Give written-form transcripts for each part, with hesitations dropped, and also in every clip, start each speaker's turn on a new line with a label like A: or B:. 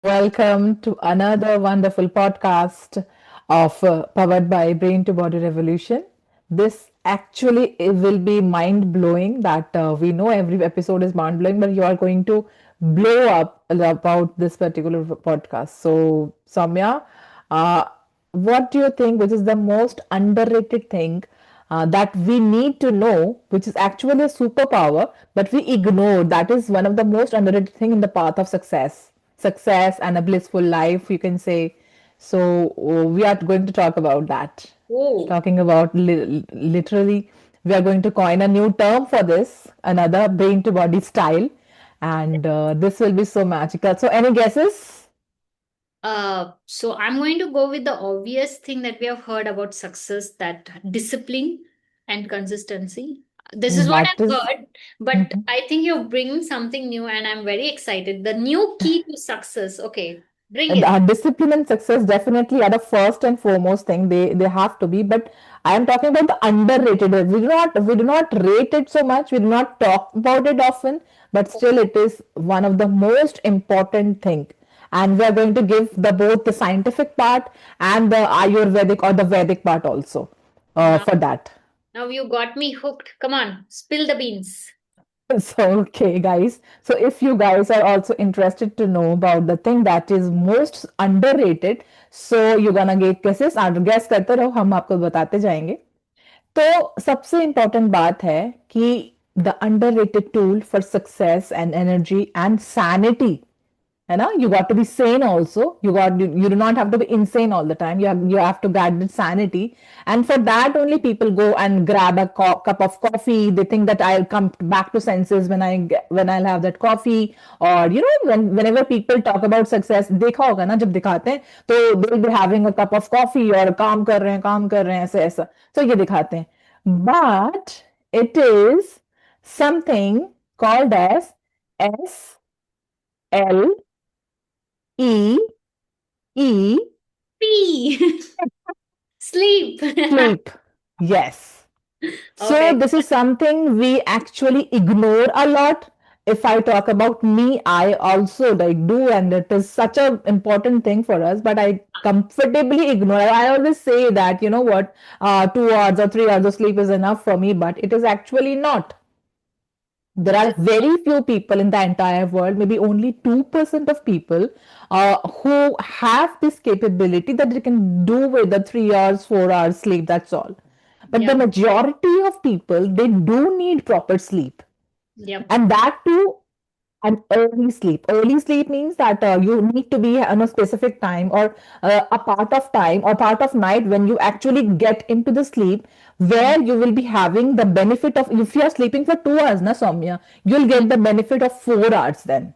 A: Welcome to another wonderful podcast of powered by Brain to Body Revolution. This actually it will be mind blowing. That we know every episode is mind blowing, but you are going to blow up about this particular podcast. So, Samya, uh, what do you think? Which is the most underrated thing that we need to know, which is actually a superpower, but we ignore? That is one of the most underrated thing in the path of success and a blissful life, you can say. So we are going to talk about that.
B: Oh,
A: Talking about literally, we are going to coin a new term for this, another brain to body style, and this will be so magical. So, any guesses?
B: so I'm going to go with the obvious thing that we have heard about success, that discipline and consistency. This is what
A: That
B: I've
A: is.
B: heard, but
A: Mhm.
B: I think you're bringing something new and I'm very excited. The new key to success. Okay, bring it.
A: Discipline and success definitely are the first and foremost thing. They have to be, but I am talking about the underrated. We do not rate it so much. We do not talk about it often, but still it is one of the most important thing. And we are going to give the both the scientific part and the Ayurvedic or the Vedic part also
B: Now,
A: for that.
B: now you got me hooked. Come on, spill the beans.
A: So, okay, guys. So, if you guys are also interested to know about the thing that is most underrated, so you're gonna get guesses और guess करते रहो हम आपको बताते जाएंगे. तो सबसे important बात है कि the underrated tool for success and energy and sanity, you know, you got to be sane also. You do not have to be insane all the time. You have to guard the sanity, and for that only people go and grab a cup of coffee. They think that I'll come back to senses when I'll have that coffee. Or whenever people talk about success, देखा होगा ना जब दिखाते हैं तो they'll be having a cup of coffee और काम कर रहे हैं ऐसे ऐसा. So ये दिखाते हैं, but it is something called as SLE.
B: Pee. Sleep.
A: Sleep. Yes. So
B: Okay.
A: this is something we actually ignore a lot. If I talk about me, I also like do, and it is such a important thing for us, but I comfortably ignore. I always say that, you know what, 2 hours or 3 hours of sleep is enough for me, but it is actually not. There
B: It
A: are
B: is not.
A: very few people in the entire world, maybe only 2% of people who have this capability that they can do with the 3 hours, 4 hours sleep. That's all. But the
B: Yep.
A: majority of people, they do need proper sleep.
B: Yep.
A: And that too, an early sleep. Early sleep means that you need to be on a specific time or a part of time or part of night when you actually get into the sleep where you will be having the benefit of, if you are sleeping for 2 hours, na Soumya, you'll get the benefit of 4 hours then.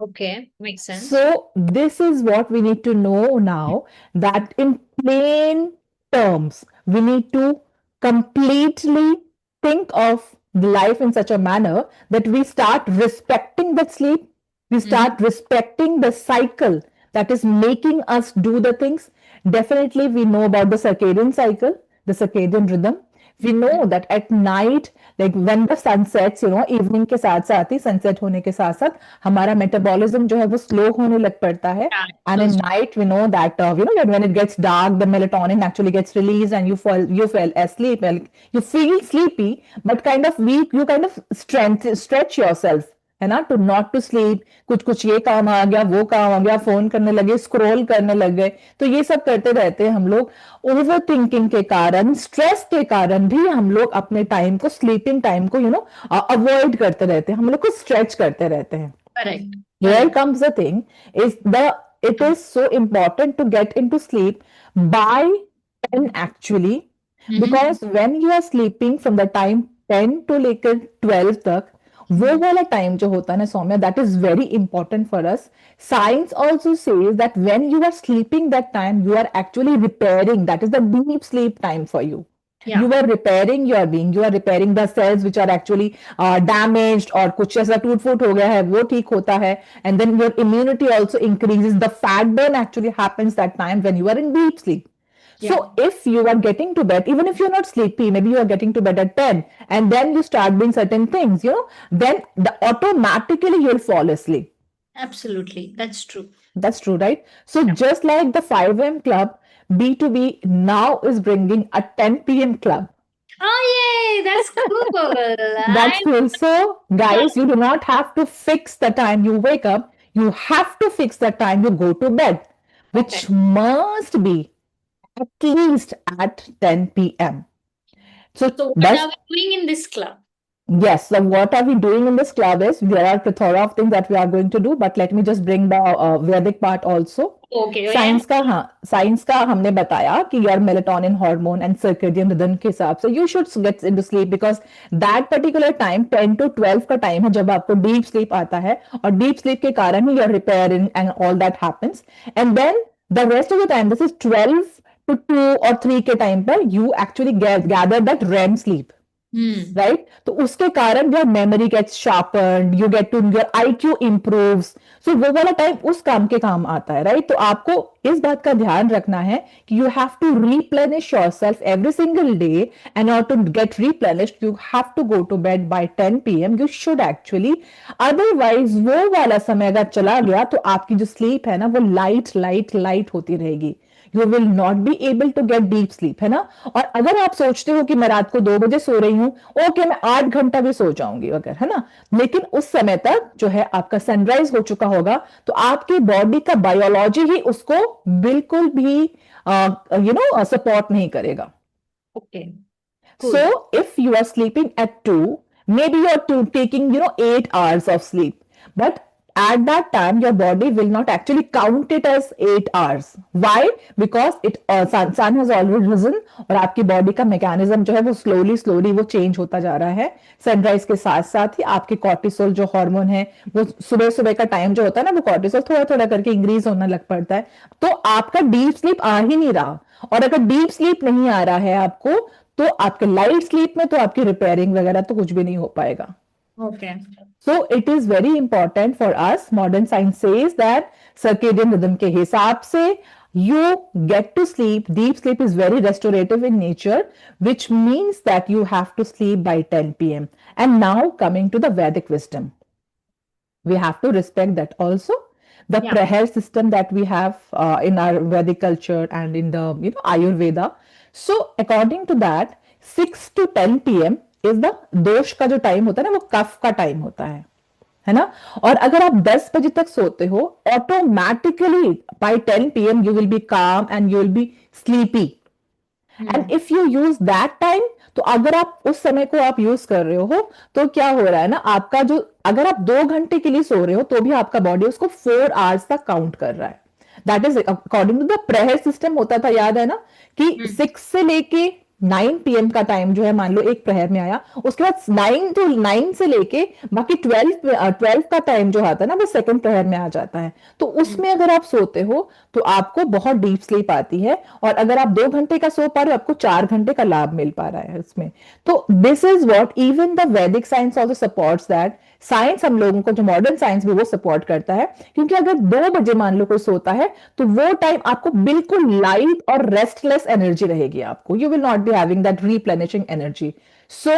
B: Okay, makes sense.
A: So this is what we need to know now, that in plain terms, we need to completely think of the life in such a manner that we start respecting that sleep, we
B: Mhm.
A: start respecting the cycle that is making us do the things. Definitely, we know about the circadian cycle, the circadian rhythm. We know that at night, like when the sun sets, evening के साथ साथ ही sunset होने के साथ साथ हमारा metabolism जो है वो slow होने लग पड़ता है.
B: Yeah,
A: And
B: slow
A: in
B: start.
A: night, we know that that when it gets dark, the melatonin actually gets released, and you fell asleep. Like, you feel sleepy, but kind of weak. You kind of stretch yourself, है ना, to not to sleep. कुछ कुछ ये काम आ गया, वो काम आ गया, फोन करने लगे, स्क्रॉल करने लग गए. तो ये सब करते रहते हैं हम लोग. ओवर थिंकिंग के कारण, स्ट्रेस के कारण भी हम लोग अपने टाइम को, स्लीपिंग टाइम को अवॉइड करते रहते हैं, हम लोग को स्ट्रेच करते रहते हैं.
B: Correct.
A: Here
B: Correct.
A: comes the thing, is the it is so important to get into sleep by 10 actually,
B: Mm-hmm.
A: because when you are sleeping from the time 10 to लेकर 12 तक, वो
B: Mm-hmm.
A: वाला टाइम जो होता है ना Saumya, that is very important for us. Science also says that when you are sleeping that time, you are actually repairing. That is the deep sleep time for you.
B: Yeah.
A: You are repairing your being. You are repairing the cells which are actually damaged, और कुछ ऐसा टूट फूट हो गया है वो ठीक होता है. And then your immunity also increases. The fat burn actually happens that time when you are in deep sleep. So
B: Yeah.
A: if you are getting to bed, even if you're not sleepy, maybe you are getting to bed at 10, and then you start doing certain things, then automatically you'll fall asleep.
B: Absolutely. That's true.
A: That's true, right? So
B: Yeah.
A: just like the 5 a.m. club, B2B now is bringing a 10 p.m. club.
B: Oh, yay! That's cool.
A: That's cool. So, guys, you do not have to fix the time you wake up. You have to fix the time you go to bed, which
B: Okay.
A: must be at least at 10 p.m. So,
B: So what
A: does
B: are we doing in this club?
A: yes. So, what are we doing in this club is there are plethora of things that we are going to do, but let me just bring the Vedic part also.
B: Okay. Oh, yeah.
A: Science का हाँ science का हमने बताया कि your melatonin hormone and circadian rhythm के हिसाब से you should get into sleep because that particular time 10 to 12 का टाइम है जब आपको डीप स्लीप आता है और डीप स्लीप के कारण ही your repairing and all that happens and then the rest of the time this is 12 to 2 or 3 के टाइम पर you actually gather that REM sleep
B: Hmm.
A: Right तो उसके कारण your memory gets sharpened you get to your IQ improves so वो वाला time उस काम के काम आता है राइट तो आपको इस बात का ध्यान रखना है कि you have to replenish yourself every single day and order to get replenished you have to go to bed by 10 p.m. you should actually otherwise वो वाला समय अगर चला गया तो आपकी जो स्लीप है ना वो लाइट लाइट लाइट होती रहेगी you will not be able to get deep sleep है ना और अगर आप सोचते हो कि मैं रात को 2 बजे सो रही हूँ ओके मैं 8 घंटा भी सो जाऊंगी अगर है ना लेकिन उस समय तक जो है आपका सनराइज हो चुका होगा तो आपकी बॉडी का बायोलॉजी ही उसको बिल्कुल भी सपोर्ट नहीं करेगा
B: Okay.
A: so
B: Cool.
A: if you are sleeping at 2, maybe you're taking 8 hours of sleep, but at that time your body will not actually count it as 8 hours. Why? Because sun has already risen और आपकी body का mechanism जो है वो slowly वो change होता जा रहा है सनराइज के साथ साथ ही आपके कॉर्टिसोल जो हार्मोन है वो सुबह सुबह का टाइम जो होता है ना वो कॉर्टिसोल थोड़ा थोड़ा करके इंक्रीज होना लग पड़ता है तो आपका डीप स्लीप आ ही नहीं रहा और अगर डीप स्लीप नहीं आ रहा है आपको तो आपके लाइट स्लीप में तो आपकी रिपेयरिंग वगैरह तो कुछ भी नहीं हो पाएगा
B: Okay.
A: So it is very important for us modern science says that circadian rhythm के हिसाब से you get to sleep deep sleep is very restorative in nature which means that you have to sleep by 10 p.m. and now coming to the Vedic wisdom we have to respect that also the
B: Yeah.
A: prayer system that we have in our Vedic culture and in the Ayurveda so according to that 6 to 10 p.m. is the दोष का जो time होता है ना वो कफ का time होता है ना और अगर आप 10 बजे तक सोते हो automatically bye 10 p.m. you will be calm and you will be sleepy and
B: Hmm.
A: If you use that time तो अगर आप उस समय को आप यूज कर रहे हो तो क्या हो रहा है ना आपका जो अगर आप 2 घंटे के लिए सो रहे हो तो भी आपका बॉडी उसको 4 आवर्स तक काउंट कर रहा है that is according to the prayer system होता था याद है ना कि
B: Hmm.
A: 6 से लेके 9 p.m. का टाइम जो है मान लो एक प्रहर में आया उसके बाद 9 से लेके बाकी 12 का टाइम जो आता है ना वो सेकंड प्रहर में आ जाता है तो
B: Hmm.
A: उसमें अगर आप सोते हो तो आपको बहुत डीप स्लीप आती है और अगर आप 2 घंटे का सो पा रहे हो आपको 4 घंटे का लाभ मिल पा रहा है इसमें तो this is what even the Vedic science also supports that science हम लोगों को जो मॉडर्न साइंस भी वो सपोर्ट करता है क्योंकि अगर 2 बजे मान लो कोई सोता है तो वो टाइम आपको बिल्कुल लाइट और रेस्टलेस एनर्जी रहेगी आपको you will not be having that replenishing energy so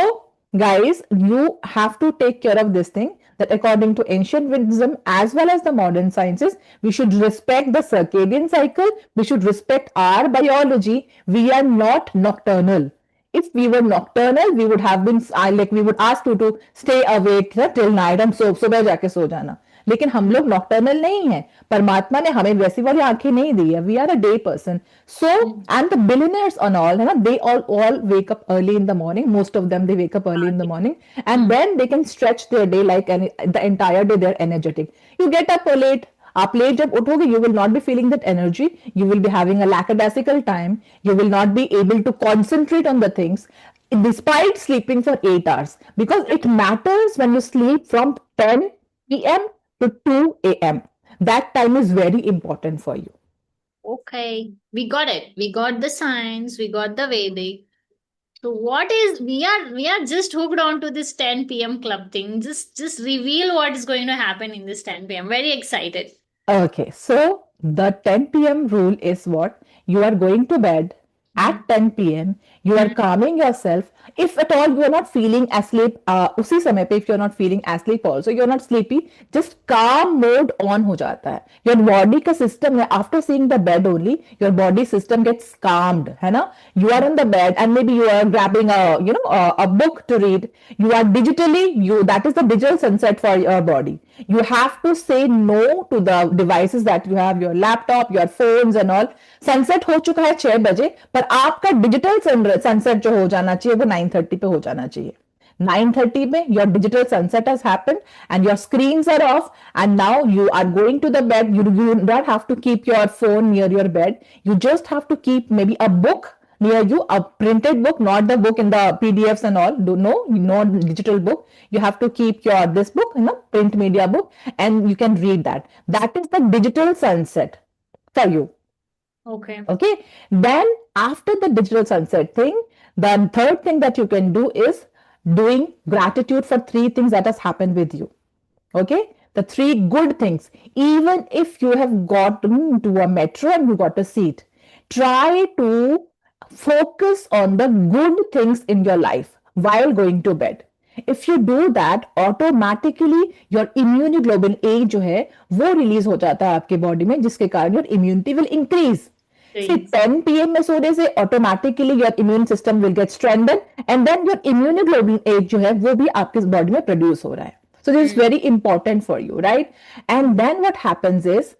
A: guys you have to take care of this thing that according to ancient wisdom as well as the modern sciences we should respect the circadian cycle we should respect our biology we are not nocturnal if we were nocturnal we would have been like we would ask you to stay awake till night and so सुबह जाके सो जाना लेकिन हम लोग nocturnal नहीं है परमात्मा ने हमें वैसी वाली आंखें नहीं दी है we are a day person so
B: Hmm.
A: And the billionaires on all है ना they all wake up early in the morning most of them they wake up early in the morning and
B: Hmm.
A: Then they can stretch their day like the entire day they are energetic you get up late आप late जब उठोगे you will not be feeling that energy you will be having a lackadaisical time you will not be able to concentrate on the things despite sleeping for 8 hours because it matters when you sleep from 10 p.m. to 2 a.m. That time is very important for you.
B: Okay. We got it. We got the science. We got the Vedic. So what is we are just hooked on to this 10 p.m. club thing. Just reveal what is going to happen in this 10 p.m. Very excited.
A: Okay, so the 10 p.m. rule is what? You are going to bed
B: Mm.
A: at 10 p.m. You are
B: Mm.
A: calming yourself. If at all you are not feeling asleep, उसी समय पे if you are not feeling asleep also, you are not sleepy, just calm mode on हो जाता है. Your body का system है, after seeing the bed only, your body system gets calmed, है ना? You are on the bed and maybe you are grabbing a book to read. You are digitally, that is the digital sunset for your body. You have to say no to the devices that you have, your laptop, your phones and all. Sunset हो चुका है 6 बजे, पर आपका digital sunset जो हो जाना चाहिए वो 9:30 पे हो जाना चाहिए. 9:30 में your digital sunset has happened and your screens are off, and now you are going to the bed. You do not have to keep your phone near your bed. You just have to keep maybe a book near you, a printed book, not the book in the PDFs and all. No digital book. You have to keep your this book, print media book, and you can read that. That is the digital sunset for you.
B: Okay.
A: Okay. Then after the digital sunset thing, the third thing that you can do is doing gratitude for three things that has happened with you. Okay. The three good things. Even if you have gotten to a metro and you got a seat, try to focus on the good things in your life while going to bed. If you do that, automatically your immunoglobulin A जो है वो release हो जाता है आपके body में, जिसके कारण your immunity will increase. See,
B: Please.
A: 10 p.m. में सोने से automatically your immune system will get strengthened, and then your immunoglobulin A जो है वो भी आपके बॉडी में प्रोड्यूस हो रहा है. So this is
B: Mm.
A: very important for you, right? And then what happens is,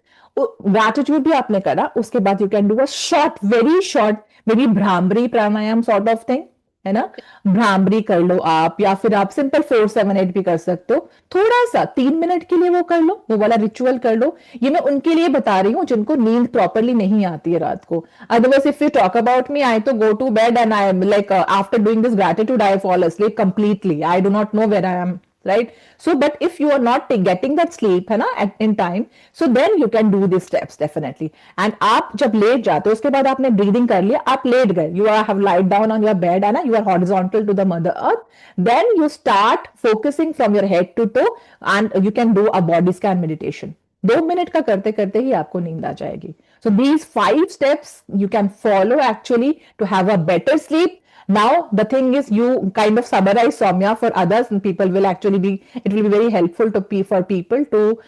A: gratitude भी आपने करा, उसके बाद you can do a short, very short, maybe bhramari pranayama sort of thing, है ना?
B: Okay.
A: भ्रामरी कर लो आप, या फिर आप सिंपल 4-7-8 भी कर सकते हो. थोड़ा सा 3 मिनट के लिए वो कर लो, वो वाला रिचुअल कर लो. ये मैं उनके लिए बता रही हूँ जिनको नींद प्रॉपरली नहीं आती है रात को. Otherwise if you talk about me, I तो go to bed and I am like after doing this gratitude I fall asleep completely. I do not know where I am, right? So but if you are not getting that sleep है ना in time, so then you can do these steps definitely. And आप जब late जाते हो, उसके बाद आपने breathing कर लिया, आप लेट गए, you are have lied down on your bed है ना, you are horizontal to the mother earth, then you start focusing from your head to toe, and you can do a body scan meditation. 2 minute का करते करते ही आपको नींद आ जाएगी. So these 5 steps you can follow actually to have a better sleep. Now, the thing is, you kind of summarize, Soumya, for others, and people will actually be, it will be very helpful for people to,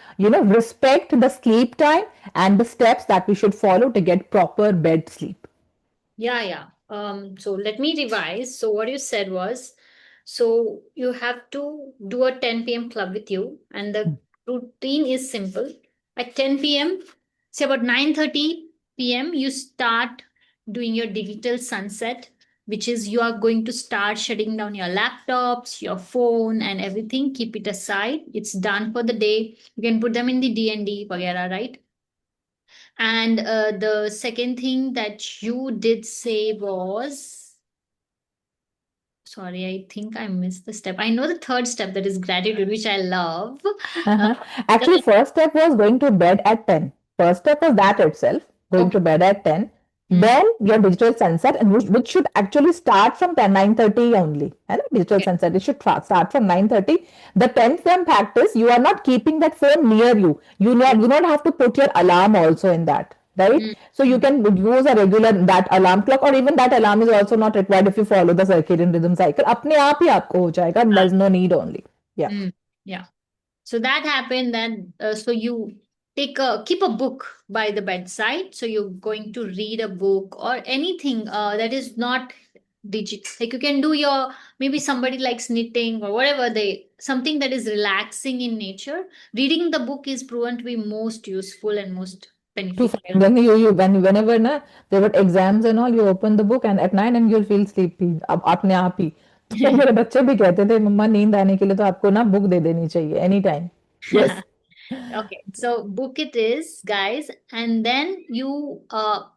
A: respect the sleep time and the steps that we should follow to get proper bed sleep.
B: Yeah. So let me revise. So what you said was, so you have to do a 10 p.m. club with you, and the routine is simple. At 10 p.m., say about 9:30 p.m., you start doing your digital sunset, which is you are going to start shutting down your laptops, your phone, and everything. Keep it aside. It's done for the day. You can put them in the D&D, vagera, right? And the second thing that you did say was, sorry, I think I missed the step. I know the third step, that is gratitude, which I love.
A: Uh-huh. Actually,
B: The-
A: first step was going to bed at 10. First step was that itself, going to
B: okay.
A: bed at 10.
B: Mm.
A: Then your digital sunset, and which should actually start from 10, 9:30 only. And digital
B: Okay.
A: sunset, it should start from 9:30. The 10th impact is you are not keeping that phone near you. You not have to put your alarm also in that, right?
B: Mm.
A: So you can use a regular that alarm clock, or even that alarm is also not required if you follow the circadian rhythm cycle. अपने आप ही आपको हो जाएगा. There's no need only. Yeah.
B: Mm. Yeah. So that happened. Then, so you keep a book by the bedside. So you're going to read a book or anything that is not digit. Like you can do your, maybe somebody likes knitting or whatever, something that is relaxing in nature. Reading the book is proven to be most useful and most
A: To
B: beneficial.
A: find, then whenever na there were exams and all, you open the book and at night and you'll feel sleepy अब अपने आप ही. तो मेरे बच्चे भी कहते थे, मम्मा नींद आने के लिए तो आपको ना बुक दे देनी चाहिए any time. Yes.
B: Okay, so book it is, guys, and then you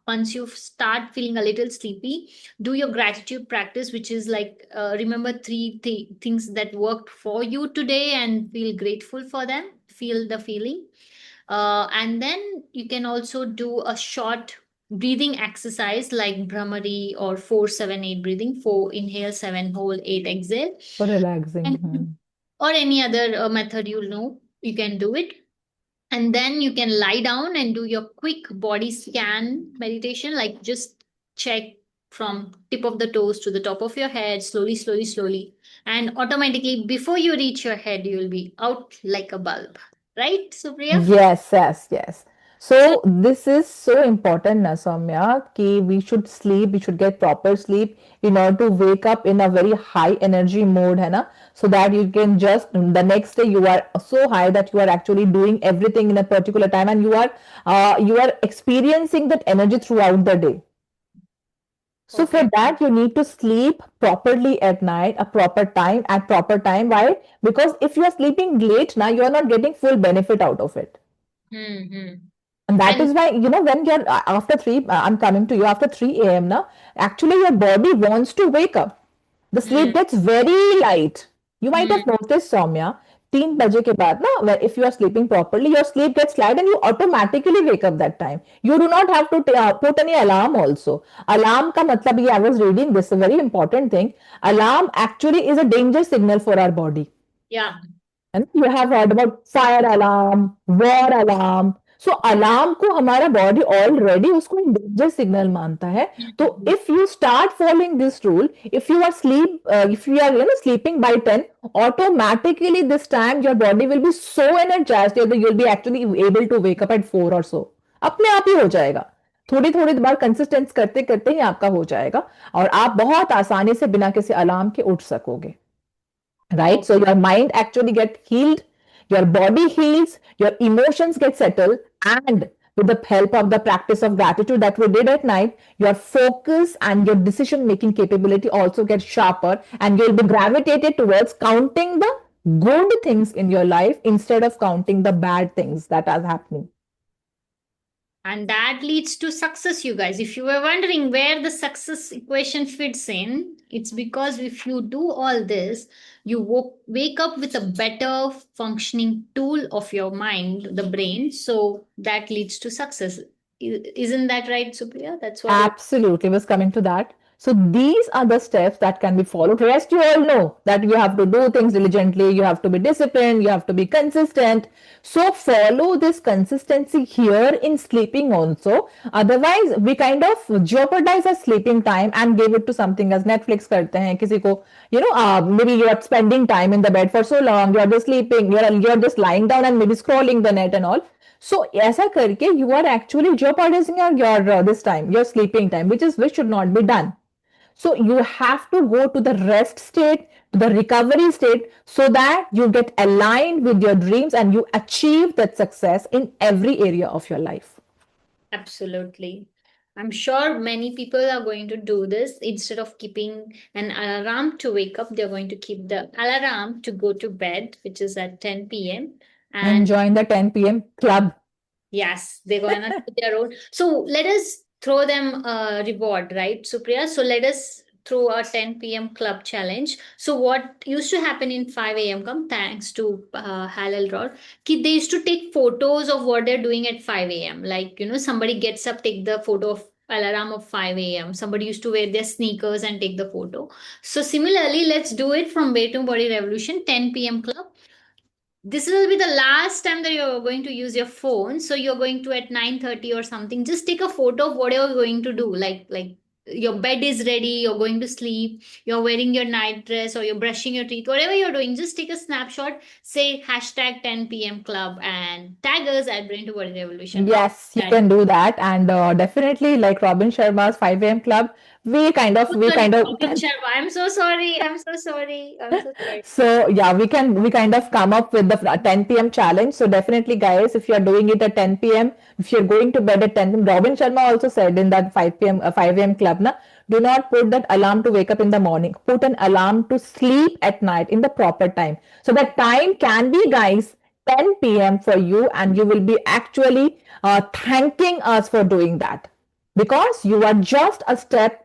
B: once you start feeling a little sleepy, do your gratitude practice, which is like remember three things that worked for you today and feel grateful for them, feel the feeling. And then you can also do a short breathing exercise like Brahmari or 4-7-8 breathing, 4 inhale, 7 hold, 8 exhale,
A: For relaxing.
B: and or any other method you know, you can do it. And then you can lie down and do your quick body scan meditation, like just check from tip of the toes to the top of your head, slowly, slowly, slowly. And automatically, before you reach your head, you'll be out like a bulb. Right, Supriya?
A: Yes, yes, yes.
B: So,
A: So this is so important, na Soumya, कि we should sleep, we should get proper sleep in order to wake up in a very high energy mode, है ना? So that you can just the next day you are so high that you are actually doing everything in a particular time and you are experiencing that energy throughout the day. So for
B: okay.
A: that, you need to sleep properly at night, a proper time, at proper time. Why? Because if you are sleeping late now, you are not getting full benefit out of it.
B: Hmm.
A: And that
B: And
A: is why, when you're after 3, I'm coming to you after 3 a.m. now, actually your body wants to wake up. The sleep
B: hmm,
A: gets very light. You might
B: hmm,
A: have noticed, Soumya, 3 बजे के बाद ना, if you are sleeping properly, your sleep gets light and you automatically wake up that time. You do not have to put any alarm also. Alarm का मतलब ये I was reading this, a very important thing. Alarm actually is a danger signal for our body.
B: yeah.
A: And you have heard about fire alarm, war alarm. So alarm को हमारा body already उसको एक danger signal मानता है. तो
B: Hmm.
A: If you start following this rule, if you are sleeping by 10, automatically this time your body will be so energized that you'll be actually able to wake up at 4 or so. अपने आप ही हो जाएगा. थोड़ी थोड़ी बार consistence करते करते ही आपका हो जाएगा और आप बहुत आसानी से बिना किसी अलार्म के उठ सकोगे. Right? So
B: Okay.
A: your mind actually get healed, your body heals, your emotions get settled, and with the help of the practice of gratitude that we did at night, your focus and your decision making capability also gets sharper, and you'll be gravitated towards counting the good things in your life instead of counting the bad things that are happening.
B: And that leads to success, you guys. If you were wondering where the success equation fits in, it's because if you do all this, you wake up with a better functioning tool of your mind, the brain. So that leads to success. Isn't that right, Supriya? That's what you're.
A: Absolutely, was coming to that. So these are the steps that can be followed. Rest you all know that you have to do things diligently, you have to be disciplined, you have to be consistent. So follow this consistency here in sleeping also. Otherwise, we kind of jeopardize our sleeping time and give it to something as Netflix करते हैं किसी को, maybe you are spending time in the bed for so long, you are just sleeping, you're just lying down and maybe scrolling the net and all. So ऐसा करके you are actually jeopardizing your this time, your sleeping time, which should not be done. So you have to go to the rest state, to the recovery state, so that you get aligned with your dreams and you achieve that success in every area of your life.
B: Absolutely. I'm sure many people are going to do this. Instead of keeping an alarm to wake up, they're going to keep the alarm to go to bed, which is at 10 p.m.
A: And
B: And
A: join the 10 p.m. club.
B: yes, they're going to do their own. So let us throw them a reward, right, Supriya? So let us throw a 10 p.m. club challenge. So what used to happen in 5 a.m. come thanks to Halal Rod, they used to take photos of what they're doing at 5 a.m. Like, somebody gets up, take the photo of alarm of 5 a.m. Somebody used to wear their sneakers and take the photo. So similarly, let's do it from Betum Body Revolution 10 p.m. club. This will be the last time that you're going to use your phone, so you're going to at 9:30 or something just take a photo of what you're going to do, like your bed is ready, you're going to sleep, you're wearing your night dress or you're brushing your teeth, whatever you're doing, just take a snapshot, say hashtag 10 p.m. club and tag us at Brain to Body Revolution. How
A: Yes, you
B: that?
A: can do that. And definitely like Robin Sharma's 5 a.m. club,
B: Oh,
A: we
B: sorry,
A: kind of
B: Robin Sharma, I'm so sorry, I'm so sorry, I'm so sorry.
A: So yeah, we kind of come up with the 10 p.m. challenge. So definitely, guys, if you're doing it at 10 p.m., if you're going to bed at 10 p.m., Robin Sharma also said in that 5 p.m. 5 a.m. club, na, do not put that alarm to wake up in the morning. Put an alarm to sleep at night in the proper time. So that time can be, guys, 10 p.m. for you, and you will be actually thanking us for doing that because you are just a step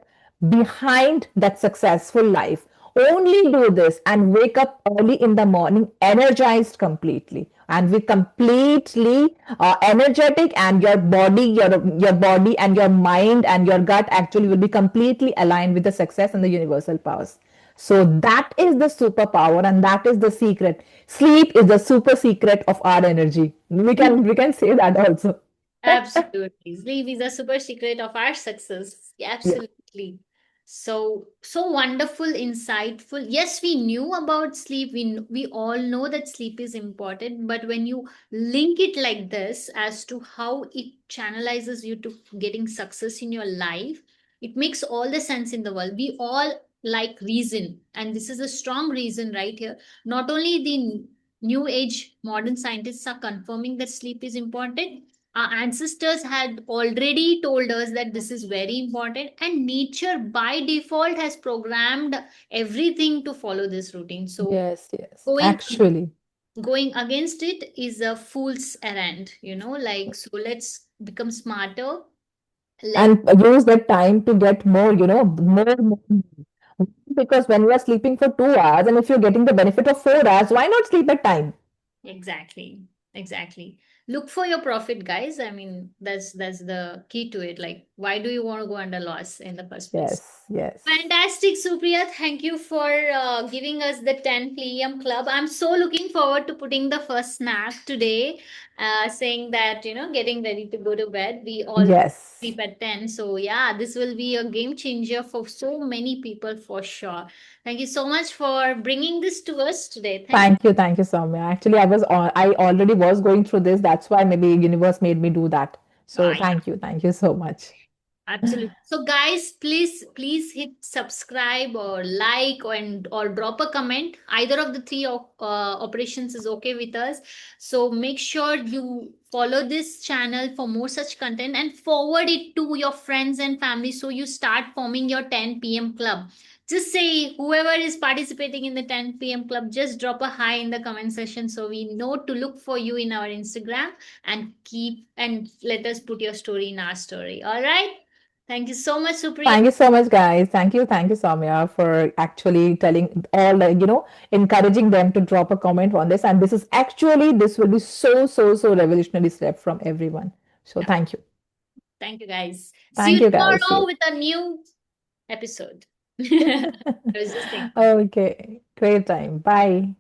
A: behind that successful life. Only do this and wake up early in the morning energized completely and with completely energetic, and your body and your mind and your gut actually will be completely aligned with the success and the universal powers. So that is the superpower and that is the secret. Sleep is the super secret of our energy. We can say that also.
B: Absolutely. Sleep is a super secret of our success.
A: Yeah.
B: Absolutely. So wonderful, insightful. Yes, we knew about sleep. We all know that sleep is important, but when you link it like this as to how it channelizes you to getting success in your life, it makes all the sense in the world. We all like reason, and this is a strong reason right here. Not only the new age modern scientists are confirming that sleep is important, our ancestors had already told us that this is very important, and nature by default has programmed everything to follow this routine. So
A: Yes, yes,
B: going
A: actually.
B: going against it is a fool's errand, like, so let's become smarter. Let
A: And use that time to get more, more. Because when you are sleeping for 2 hours, and if you're getting the benefit of 4 hours, why not sleep at time?
B: Exactly. Exactly. Look for your profit, guys. I mean, that's the key to it. Like, why do you want to go under loss in the first place?
A: Yes, yes.
B: Fantastic, Supriya. Thank you for giving us the 10 p.m. club. I'm so looking forward to putting the first snack today, saying that, getting ready to go to bed. We all
A: Yes.
B: sleep at 10. So, yeah, this will be a game changer for so many people for sure. Thank you so much for bringing this to us today. Thank you.
A: Thank you, Soumya. Actually, I already was going through this. That's why maybe universe made me do that. So thank you so much.
B: Absolutely. So, guys, please hit subscribe or like or drop a comment. Either of the three operations is okay with us. So make sure you follow this channel for more such content and forward it to your friends and family so you start forming your 10 p.m. club. Just say whoever is participating in the 10 p.m. club, just drop a hi in the comment section so we know to look for you in our Instagram and let us put your story in our story. All right. Thank you so much, Supriya.
A: Thank you so much, guys. Thank you, Soumya, for actually telling all the, encouraging them to drop a comment on this. And this will be so revolutionary step from everyone. So thank you.
B: Thank you, guys. See
A: Thank
B: you
A: you, guys. See
B: tomorrow
A: you.
B: with a new episode. I was just saying.
A: Okay, great time. Bye.